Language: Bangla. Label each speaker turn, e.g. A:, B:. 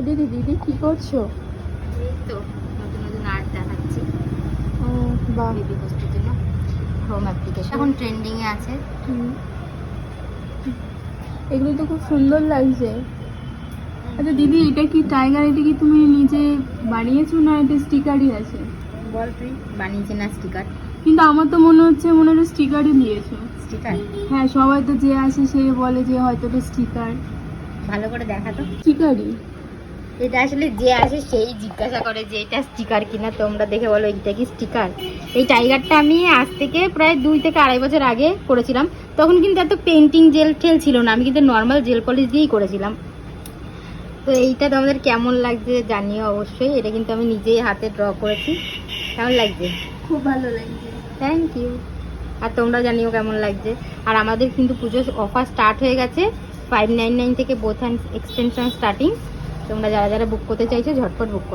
A: দিদি দিদি কি করছো?
B: এই তো নতুন নতুন আর্ট দেখাচ্ছি
A: ও বাহ,
B: বেবি পোস্টের জন্য হোম অ্যাপ্লিকেশন এখন ট্রেন্ডিং এ আছে।
A: হুম। এগুলো তো খুব সুন্দর লাগছে। আচ্ছা দিদি, এটা কি টাইগার? এটা কি তুমি নিজে বানিয়েছো না এটা স্টিকারই আছে?
B: বল তুই বানিয়েছে না স্টিকার?
A: কিন্তু আমার তো মনে হচ্ছে স্টিকারই দিয়েছো।
B: স্টিকার
A: হ্যাঁ, সবাই তো যে আসে সে বলে যে হয়তো এটা স্টিকার।
B: ভালো করে দেখা তো।
A: স্টিকারই।
B: এটা আসলে যে আসে সেই জিজ্ঞাসা করে যে এটা স্টিকার কিনা, তোমরা দেখে বলো এইটা কি স্টিকার। এই টাইগারটা আমি আজ থেকে প্রায় 2 থেকে 2.5 বছর আগে করেছিলাম। তখন কিন্তু এত পেন্টিং জেল ঠেল ছিল না, আমি কিন্তু নর্মাল জেল পলিশ দিয়েই করেছিলাম। তো এইটা তোমাদের কেমন লাগছে জানিও অবশ্যই। এটা কিন্তু আমি নিজেই হাতে ড্র করেছি। কেমন লাগছে?
A: খুব ভালো লাগছে।
B: Thank you. আর তোমরা জানিও কেমন লাগছে। আর আমাদের কিন্তু পুজোর অফার স্টার্ট হয়ে গেছে 599 থেকে বোথ হ্যান্ড এক্সটেনশন স্টার্টিং। তোমরা যারা যারা বুক করতে চাইছো ঝটপট বুক করো।